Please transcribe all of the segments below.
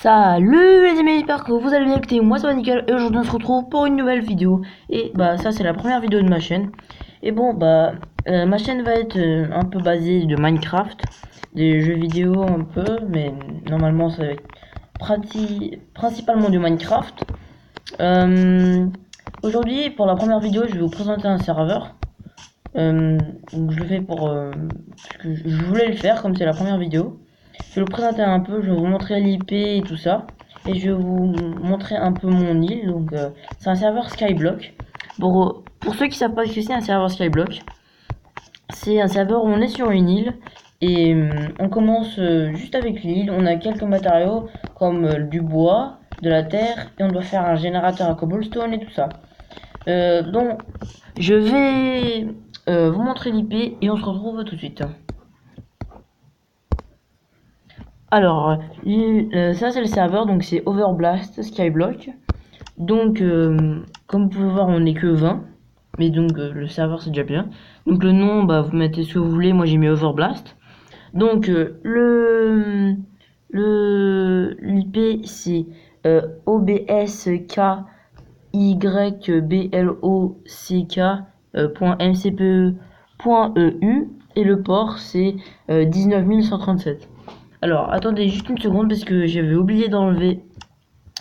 Salut les amis, j'espère que vous allez bien. Écoutez, moi ça va nickel et aujourd'hui on se retrouve pour une nouvelle vidéo. Et bah ça c'est la première vidéo de ma chaîne. Et bon bah ma chaîne va être un peu basée de Minecraft, des jeux vidéo un peu, mais normalement ça va être principalement du Minecraft. Aujourd'hui pour la première vidéo je vais vous présenter un serveur. Donc je le fais pour parce que je voulais le faire comme c'est la première vidéo. Je vais le présenter un peu, je vais vous montrer l'IP et tout ça. Et je vais vous montrer un peu mon île. Donc c'est un serveur Skyblock. Pour ceux qui savent pas ce que c'est un serveur Skyblock, c'est un serveur où on est sur une île. Et on commence juste avec l'île. On a quelques matériaux comme du bois, de la terre. Et on doit faire un générateur à cobblestone et tout ça. Donc je vais vous montrer l'IP et on se retrouve tout de suite. Alors, ça c'est le serveur, donc c'est Overblast Skyblock. Donc, comme vous pouvez voir, on n'est que 20. Mais donc, le serveur c'est déjà bien. Donc, le nom, bah, vous mettez ce que vous voulez. Moi j'ai mis Overblast. Donc, l'IP c'est obskyblok.mcpe.eu et le port c'est 19137. Alors, attendez juste une seconde parce que j'avais oublié d'enlever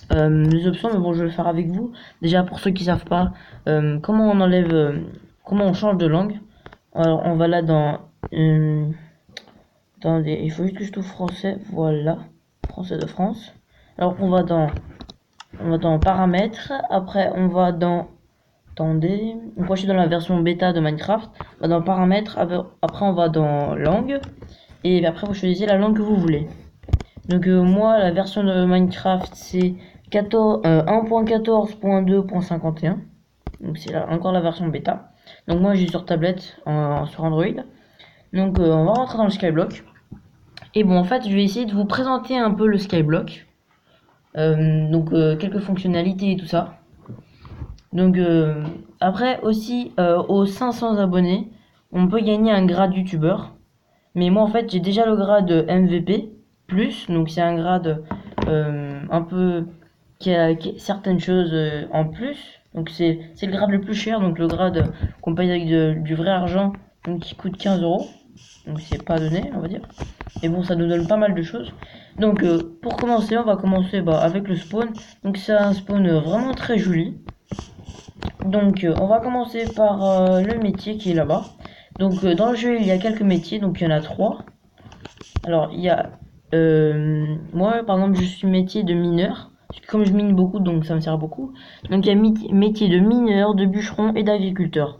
les options, mais bon, je vais le faire avec vous. Déjà, pour ceux qui savent pas, comment on enlève, comment on change de langue. Alors, on va là dans, attendez, il faut juste que je trouve français, voilà, français de France. Alors, on va dans paramètres, après on va dans, attendez, moi je suis dans la version bêta de Minecraft, on va dans paramètres, après on va dans langue, et après vous choisissez la langue que vous voulez. Donc moi la version de Minecraft c'est 1.14.2.51. Donc c'est encore la version bêta. Donc moi j'ai sur tablette sur Android. Donc on va rentrer dans le Skyblock. Et bon en fait je vais essayer de vous présenter un peu le Skyblock. Donc quelques fonctionnalités et tout ça. Donc après aussi aux 500 abonnés on peut gagner un grade youtubeur. Mais moi en fait j'ai déjà le grade MVP plus, donc c'est un grade un peu qui a certaines choses en plus. Donc c'est le grade le plus cher, donc le grade qu'on paye avec du vrai argent, donc qui coûte 15 euros. Donc c'est pas donné on va dire. Mais bon ça nous donne pas mal de choses. Donc pour commencer on va commencer avec le spawn. Donc c'est un spawn vraiment très joli. Donc on va commencer par le métier qui est là-bas. Donc dans le jeu il y a quelques métiers, donc il y en a 3. Alors il y a moi par exemple je suis métier de mineur. Comme je mine beaucoup donc ça me sert beaucoup. Donc il y a métier de mineur, de bûcheron et d'agriculteur.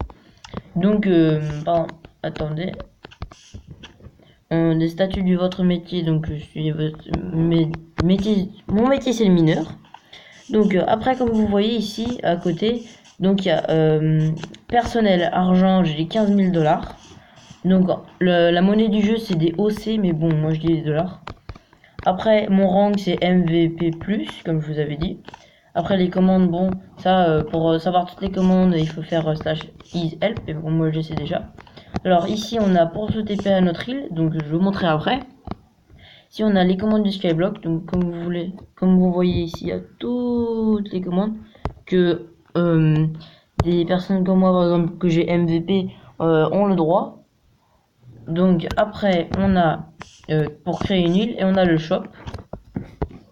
Donc attendez. Des statuts de votre métier, donc je suis mon métier c'est le mineur. Donc après comme vous voyez ici à côté, donc il y a personnel argent, j'ai 15 000 dollars. Donc la monnaie du jeu c'est des OC, mais bon moi je dis des dollars. Après mon rang c'est MVP+, comme je vous avais dit. Après les commandes, bon ça pour savoir toutes les commandes il faut faire /ishelp, et bon moi je sais déjà. Alors ici on a pour se TP à notre île, donc je vais vous montrer après. Ici on a les commandes du Skyblock, donc comme vous voulez, comme vous voyez ici il y a toutes les commandes que des personnes comme moi par exemple que j'ai MVP ont le droit. Donc après on a pour créer une île et on a le shop.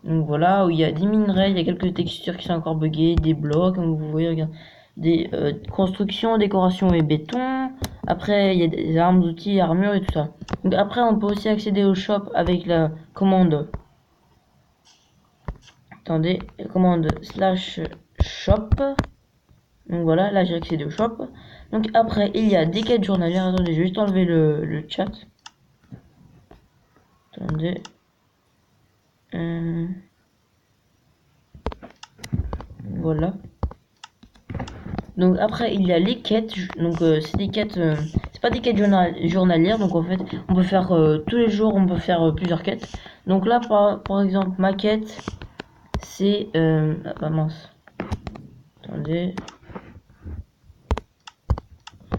Donc voilà où il y a des minerais, il y a quelques textures qui sont encore buggées, des blocs comme vous voyez, regarde, des constructions, décorations et béton. Après il y a des armes, outils, armures et tout ça. Donc après on peut aussi accéder au shop avec la commande. Attendez, la commande /shop. Donc voilà, là j'ai accédé au shop. Donc après il y a des quêtes journalières. Attendez, je vais juste enlever le chat. Attendez. Voilà. Donc après il y a les quêtes, donc c'est des quêtes, c'est pas des quêtes journalières, donc en fait on peut faire tous les jours, on peut faire plusieurs quêtes. Donc là par exemple ma quête c'est ah mince, attendez.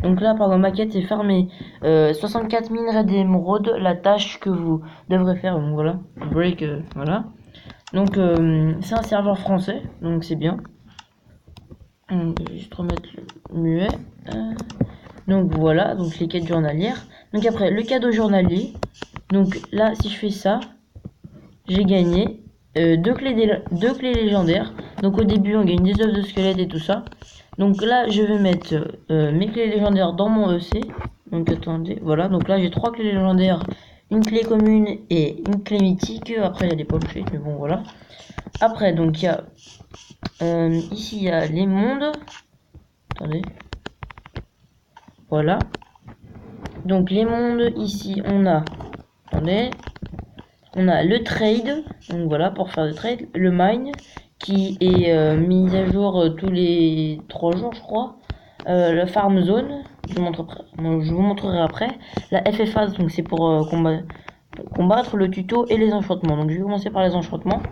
Donc là par exemple ma quête c'est farmer 64 minerais d'émeraude, la tâche que vous devrez faire, donc voilà, break, voilà. Donc c'est un serveur français, donc c'est bien. Donc, je vais juste remettre le muet. Donc voilà, donc les quêtes journalières. Donc après, le cadeau journalier. Donc là, si je fais ça, j'ai gagné deux clés légendaires. Donc au début, on gagne des œufs de squelette et tout ça. Donc là, je vais mettre mes clés légendaires dans mon EC. Donc attendez, voilà. Donc là, j'ai 3 clés légendaires, une clé commune et une clé mythique. Après, il y a des pochettes, mais bon, voilà. Après, donc il y a ici, il y a les mondes. Attendez. Voilà. Donc les mondes, ici, on a... Attendez. On a le trade, donc voilà, pour faire le trade. Le mine, qui est mis à jour tous les 3 jours, je crois. La farm zone, je vous montrerai après. La FFA, donc c'est pour combattre le tuto et les enchantements. Donc je vais commencer par les enchantements.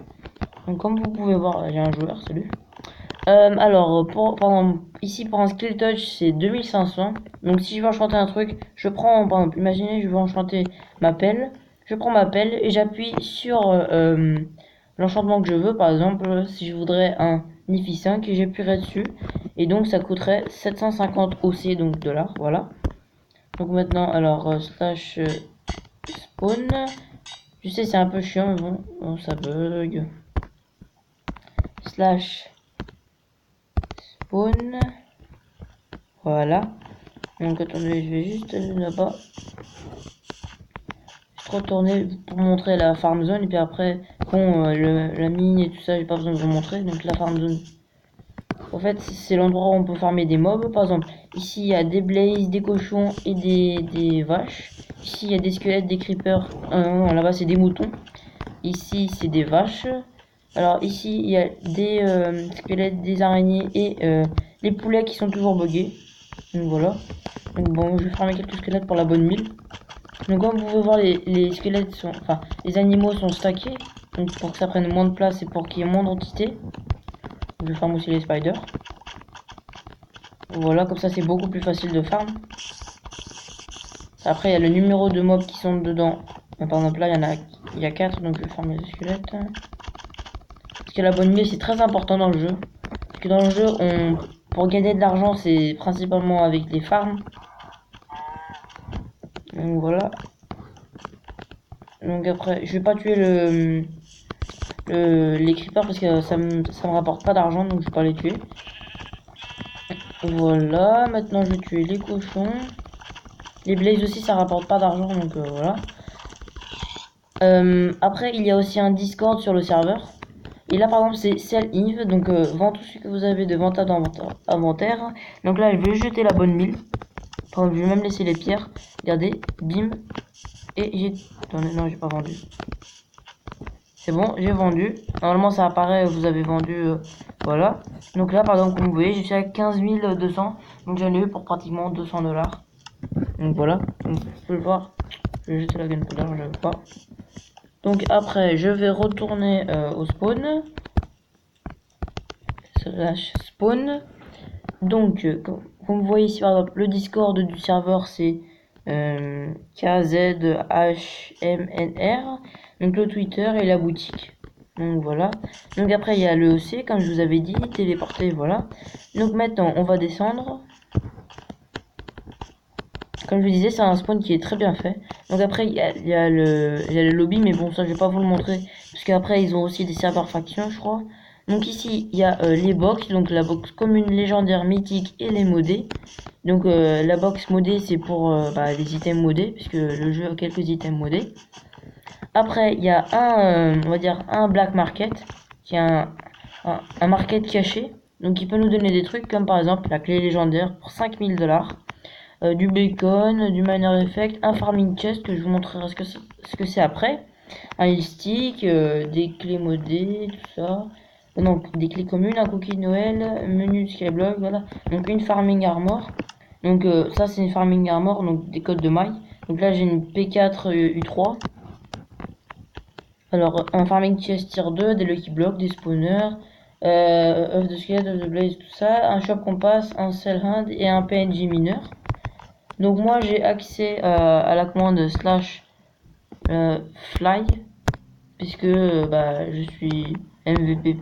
Donc comme vous pouvez voir, j'ai un joueur, salut. Alors, ici pour un skill touch, c'est 2500. Donc si je veux enchanter un truc, je prends, par exemple, imaginez, je veux enchanter ma pelle. Je prends ma pelle et j'appuie sur l'enchantement que je veux. Par exemple, si je voudrais un Nifi 5, j'appuierai dessus. Et donc ça coûterait 750 OC, donc dollars, voilà. Donc maintenant, alors, slash spawn. Je sais, c'est un peu chiant, mais bon, ça bug. Slash spawn. Voilà. Donc attendez, je vais juste aller là-bas. Juste retourner pour montrer la farm zone. Et puis après, bon, la mine et tout ça, j'ai pas besoin de vous montrer. Donc la farm zone. En fait, c'est l'endroit où on peut farmer des mobs. Par exemple, ici il y a des blazes, des cochons et des vaches. Ici il y a des squelettes, des creepers. Là-bas c'est des moutons. Ici c'est des vaches. Alors ici il y a des squelettes, des araignées et les poulets qui sont toujours buggés. Donc voilà. Donc bon, je vais farmer quelques squelettes pour la bonne mille. Donc comme vous pouvez voir, les squelettes sont... Enfin, les animaux sont stackés. Donc pour que ça prenne moins de place et pour qu'il y ait moins d'entités. Je farm aussi les spiders. Voilà, comme ça c'est beaucoup plus facile de farm. Après il y a le numéro de mobs qui sont dedans. Par exemple là il y a 4, donc je vais farmer les squelettes. Parce que la bonne mille c'est très important dans le jeu. Parce que dans le jeu, pour gagner de l'argent c'est principalement avec les farms. Donc voilà. Donc après, je vais pas tuer les creepers parce que ça me rapporte pas d'argent, donc je vais pas les tuer. Voilà, maintenant je vais tuer les cochons. Les blazes aussi, ça rapporte pas d'argent, donc voilà. Après, il y a aussi un Discord sur le serveur. Et là, par exemple, c'est Sell Inv, donc vend tout ce que vous avez de vente à inventaire. Donc là, je vais jeter la bonne mille. Par exemple, je vais même laisser les pierres. Regardez, bim. Et j'ai... Attendez, non, j'ai pas vendu. C'est bon, j'ai vendu. Normalement, ça apparaît, vous avez vendu, voilà. Donc là, par exemple, comme vous voyez, j'ai fait à 15 200. Donc j'en ai eu pour pratiquement 200 dollars. Donc voilà, donc, vous pouvez le voir. Je vais jeter la gunpowder, je veux pas. Donc après, je vais retourner au spawn. Slash spawn. Donc, comme vous voyez ici, par exemple, le Discord du serveur, c'est KZHMNR. Donc le Twitter et la boutique. Donc voilà. Donc après il y a le EC, comme je vous avais dit, téléporté, voilà. Donc maintenant on va descendre. Comme je vous disais, c'est un spawn qui est très bien fait. Donc après il y a le lobby, mais bon ça je vais pas vous le montrer. Parce qu'après ils ont aussi des serveurs factions, je crois. Donc ici il y a les box, donc la box commune, légendaire, mythique et les modés. Donc la box modée c'est pour les items modés, puisque le jeu a quelques items modés. Après, il y a on va dire un black market, qui est un market caché. Donc, il peut nous donner des trucs comme par exemple la clé légendaire pour 5000 dollars, du bacon, du miner effect, un farming chest que je vous montrerai ce que c'est après, un stick, des clés modées, tout ça. Donc, des clés communes, un cookie de Noël, menu de skyblock, voilà. Donc, une farming armor. Donc, ça, c'est une farming armor, donc des codes de maille. Donc là, j'ai une P4 U3. Alors, un farming chest tier 2, des lucky blocks, des spawners, œufs de squelette, œufs de blaze, tout ça, un shop compass, un sell hand et un PNJ mineur. Donc moi j'ai accès à la commande slash fly. puisque bah, je suis MVP+.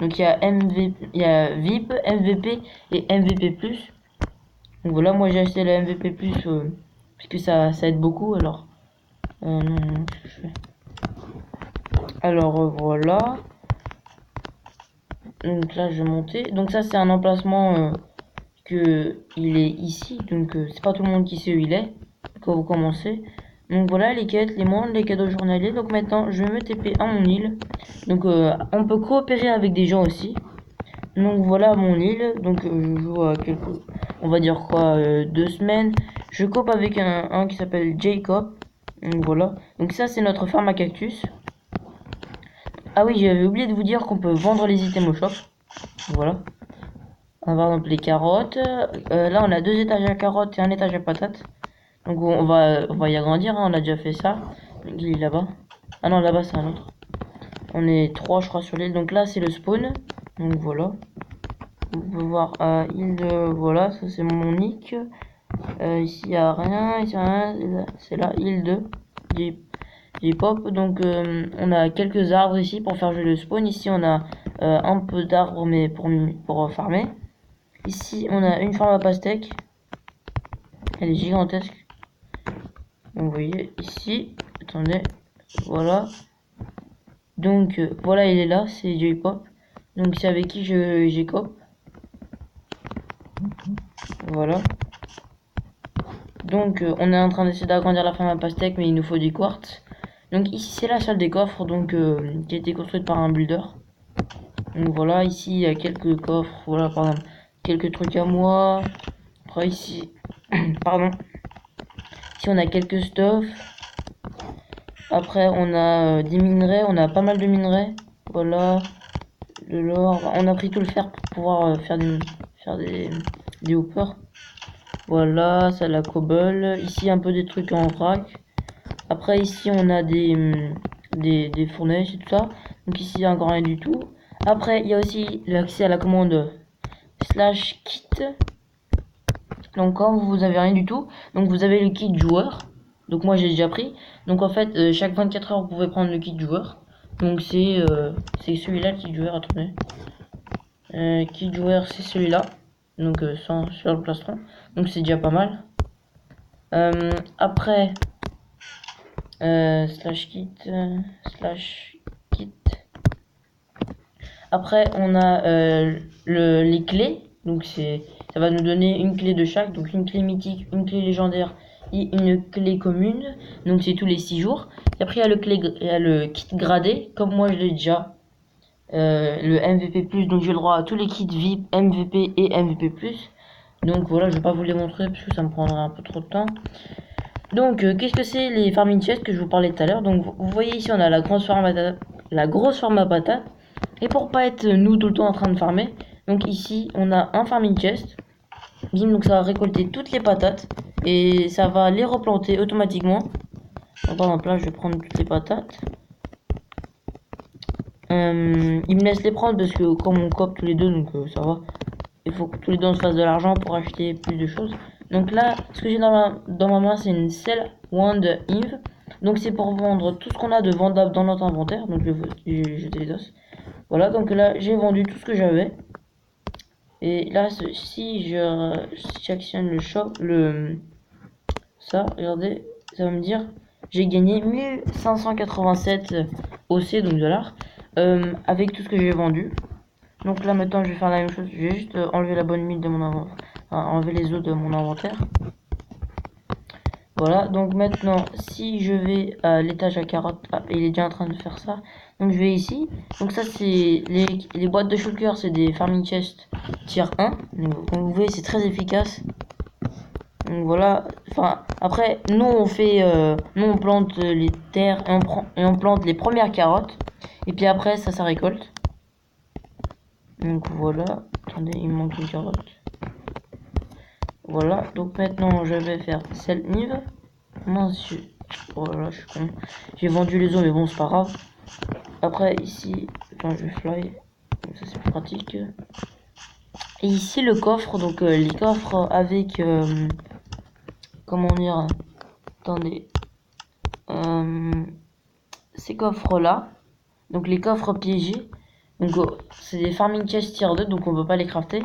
Donc il y a il y a VIP, MVP et MVP+. Donc voilà, moi j'ai acheté le MVP+, puisque ça aide beaucoup, alors... non, qu'est-ce que je fais? Alors voilà. Donc là je vais monter. Donc ça c'est un emplacement que il est ici. Donc c'est pas tout le monde qui sait où il est quand vous commencez. Donc voilà les quêtes, les mondes, les cadeaux journaliers. Donc maintenant je vais me TP à mon île. Donc on peut coopérer avec des gens aussi. Donc voilà mon île. Donc je joue à quelques, on va dire quoi, 2 semaines. Je cope avec un qui s'appelle Jacob. Donc voilà. Donc ça c'est notre farm à cactus. Ah oui, j'avais oublié de vous dire qu'on peut vendre les items au shop. Voilà. Par exemple les carottes. Là on a 2 étages à carottes et un étage à patates. Donc on va y agrandir, hein, on a déjà fait ça. Il est là-bas. Ah non, là-bas c'est un autre. On est 3 je crois sur l'île. Donc là c'est le spawn. Donc voilà. On peut voir île de... Voilà, ça c'est mon nick. Ici il n'y a rien, ici y a rien. C'est la île de J-Pop. Donc on a quelques arbres ici pour faire jouer le spawn. Ici on a un peu d'arbres mais pour farmer. Ici on a une farm à pastèque. Elle est gigantesque. Donc vous voyez ici. Attendez. Voilà. Donc voilà, il est là, c'est J-Pop. Donc c'est avec qui j'ai cop. Voilà. Donc on est en train d'essayer d'agrandir la ferme à pastèque, mais il nous faut du quartz. Donc ici c'est la salle des coffres, donc qui a été construite par un builder. Donc voilà, ici il y a quelques coffres, voilà par exemple, quelques trucs à moi. Après ici, pardon. Ici on a quelques stuff. Après on a des minerais, on a pas mal de minerais. Voilà. De l'or. On a pris tout le fer pour pouvoir faire des hoppers. Voilà, ça la cobble. Ici un peu des trucs en vrac. Après ici on a des fournaises et tout ça. Donc ici encore rien du tout. Après il y a aussi l'accès à la commande slash kit. Donc quand vous avez rien du tout, donc vous avez le kit joueur. Donc moi j'ai déjà pris. Donc en fait chaque 24 heures vous pouvez prendre le kit joueur. Donc c'est celui-là le kit joueur, attendez. Kit joueur c'est celui-là. Donc sans sur le plastron. Donc c'est déjà pas mal. Après slash kit slash kit. Après on a les clés. Donc ça va nous donner une clé de chaque. Donc une clé mythique, une clé légendaire et une clé commune. Donc c'est tous les 6 jours. Et après il y a le kit gradé. Comme moi je l'ai déjà. Le MVP+, donc j'ai le droit à tous les kits VIP, MVP et MVP+. Donc voilà, je vais pas vous les montrer parce que ça me prendrait un peu trop de temps. Donc qu'est-ce que c'est les farming chests que je vous parlais tout à l'heure? Donc vous voyez ici on a la grosse farm à patates. Et pour pas être nous tout le temps en train de farmer, donc ici on a un farming chest. Bim, donc ça va récolter toutes les patates et ça va les replanter automatiquement. Donc, par exemple là je vais prendre toutes les patates. Il me laisse les prendre parce que comme on cope tous les deux, donc ça va. Il faut que tous les deux on se fasse de l'argent pour acheter plus de choses. Donc là, ce que j'ai dans ma main, c'est une Sell Wand Inv. Donc c'est pour vendre tout ce qu'on a de vendable dans notre inventaire. Donc je vais jeter les os. Voilà, donc là j'ai vendu tout ce que j'avais. Et là, si j'actionne le shop, ça, regardez, ça va me dire, j'ai gagné 1587 OC, donc dollars, avec tout ce que j'ai vendu. Donc là maintenant je vais faire la même chose, je vais juste enlever la bonne mine de mon inventaire, enlever les os de mon inventaire. Voilà, donc maintenant si je vais à l'étage à carottes, il est déjà en train de faire ça. Donc je vais ici, donc ça c'est les boîtes de shulker, c'est des farming chests tier 1. Donc, comme vous voyez c'est très efficace. Donc voilà, enfin après nous on plante les terres et on plante les premières carottes. Et puis après ça récolte. Donc voilà, attendez, il me manque une carotte. Voilà, donc maintenant je vais faire celle nive. Mince, voilà, je suis con. J'ai vendu les os, mais bon, c'est pas grave. Après, ici, attends, je vais fly. Donc ça, c'est pratique. Et ici, le coffre, donc les coffres avec. Comment dire? Attendez. Ces coffres-là. Donc les coffres piégés. Donc c'est des farming chests tier 2, donc on peut pas les crafter.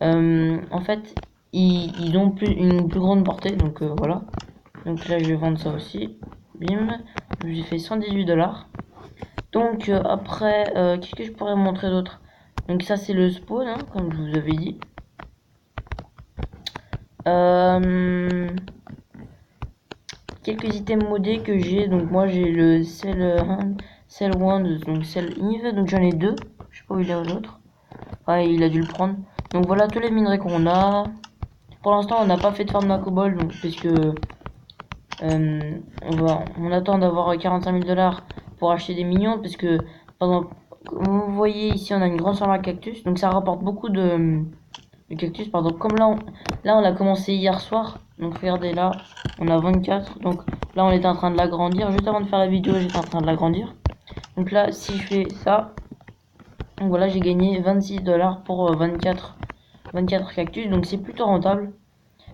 En fait, ils ont une plus grande portée, donc voilà. Donc là je vais vendre ça aussi. Bim. J'ai fait 118 $. Donc après, qu'est-ce que je pourrais montrer d'autre? Donc ça c'est le spawn, hein, comme je vous avais dit. Quelques items modés que j'ai. Donc moi j'ai le Cell Wand, donc Cell Eve. Donc j'en ai deux. Je sais pas où il est l'autre. Ouais, il a dû le prendre. Donc voilà tous les minerais qu'on a. Pour l'instant on n'a pas fait de farm d'Acobol, donc parce que on attend d'avoir 45 000 $ pour acheter des minions, parce que comme vous voyez ici on a une grande ferme à cactus, donc ça rapporte beaucoup de cactus. Par exemple, comme là on a commencé hier soir, donc regardez là on a 24, donc là on était en train de l'agrandir. Juste avant de faire la vidéo j'étais en train de l'agrandir. Donc là si je fais ça, donc voilà, j'ai gagné 26 $ pour 24 cactus, donc c'est plutôt rentable.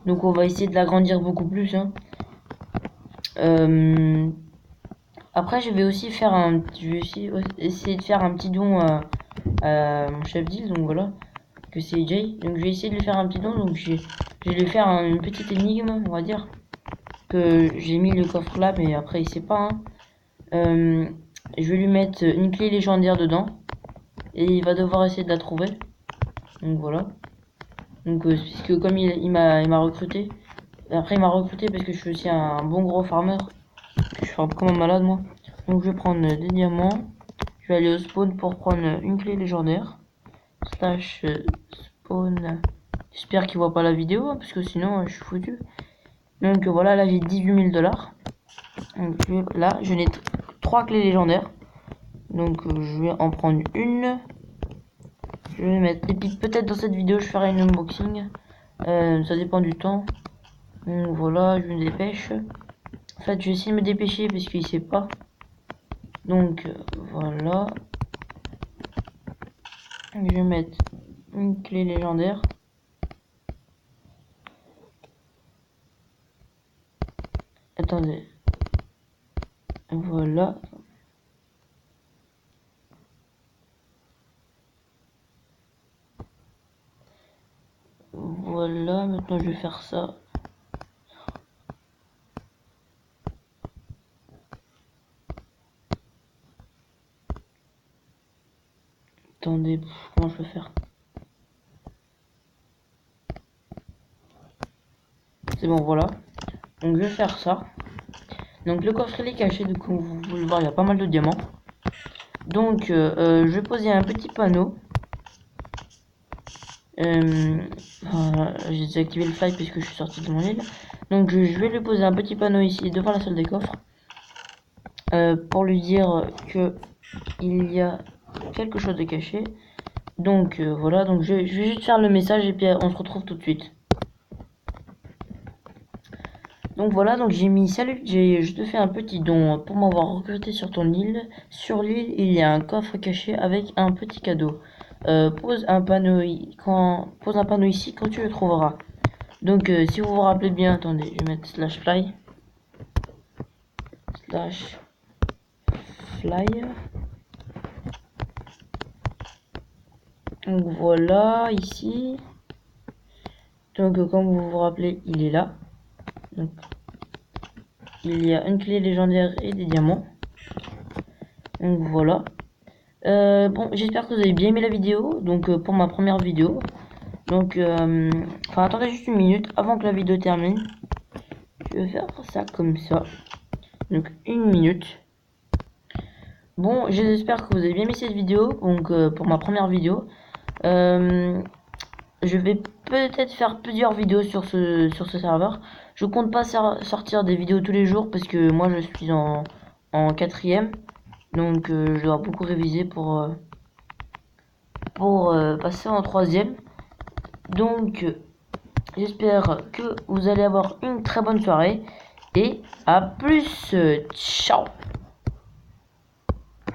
Donc on va essayer de l'agrandir beaucoup plus, hein. Après je vais aussi faire essayer de faire un petit don à mon chef d'île, donc voilà, que c'est Jay. Donc je vais essayer de lui faire un petit don, donc je vais lui faire une petite énigme, on va dire, que j'ai mis le coffre là, mais après il sait pas, hein. Je vais lui mettre une clé légendaire dedans et il va devoir essayer de la trouver. Donc voilà. Donc puisque comme il m'a recruté, après il m'a recruté parce que je suis aussi un bon gros farmer, je farme comme un malade moi. Donc je vais prendre des diamants, je vais aller au spawn pour prendre une clé légendaire. Slash spawn. J'espère qu'il voit pas la vidéo, hein, parce que sinon je suis foutu. Donc voilà, là j'ai 18 000 $. Donc là je n'ai 3 clés légendaires. Donc je vais en prendre une. Je vais mettre. Et puis peut-être dans cette vidéo je ferai une unboxing. Ça dépend du temps. Donc voilà, je me dépêche. En fait, je vais essayer de me dépêcher parce qu'il sait pas. Donc voilà. Je vais mettre une clé légendaire. Attendez. Voilà. Voilà, maintenant je vais faire ça. Attendez, comment je peux faire? C'est bon, voilà. Donc je vais faire ça. Donc le coffre il est caché, donc comme vous pouvez le voir, il y a pas mal de diamants. Donc je vais poser un petit panneau. Voilà, j'ai désactivé le fly puisque je suis sorti de mon île. Donc je vais lui poser un petit panneau ici devant la salle des coffres. Pour lui dire que il y a quelque chose de caché. Donc voilà, donc je vais juste faire le message et puis on se retrouve tout de suite. Donc voilà, donc j'ai mis salut, je te fais un petit don pour m'avoir recruté sur ton île. Sur l'île, il y a un coffre caché avec un petit cadeau. Pose un panneau ici quand tu le trouveras. Donc si vous vous rappelez bien, attendez, je vais mettre slash fly. Slash fly. Donc voilà, ici. Donc comme vous vous rappelez, il est là. Donc, il y a une clé légendaire et des diamants. Donc voilà. Bon, j'espère que vous avez bien aimé la vidéo. Donc pour ma première vidéo. Donc enfin attendez juste une minute avant que la vidéo termine. Je vais faire ça comme ça. Donc une minute. Bon, j'espère que vous avez bien aimé cette vidéo. Donc pour ma première vidéo. Je vais peut-être faire plusieurs vidéos sur ce serveur. Je compte pas sortir des vidéos tous les jours parce que moi je suis en 4ème. Donc je dois beaucoup réviser pour passer en 3ème. Donc j'espère que vous allez avoir une très bonne soirée. Et à plus. Ciao.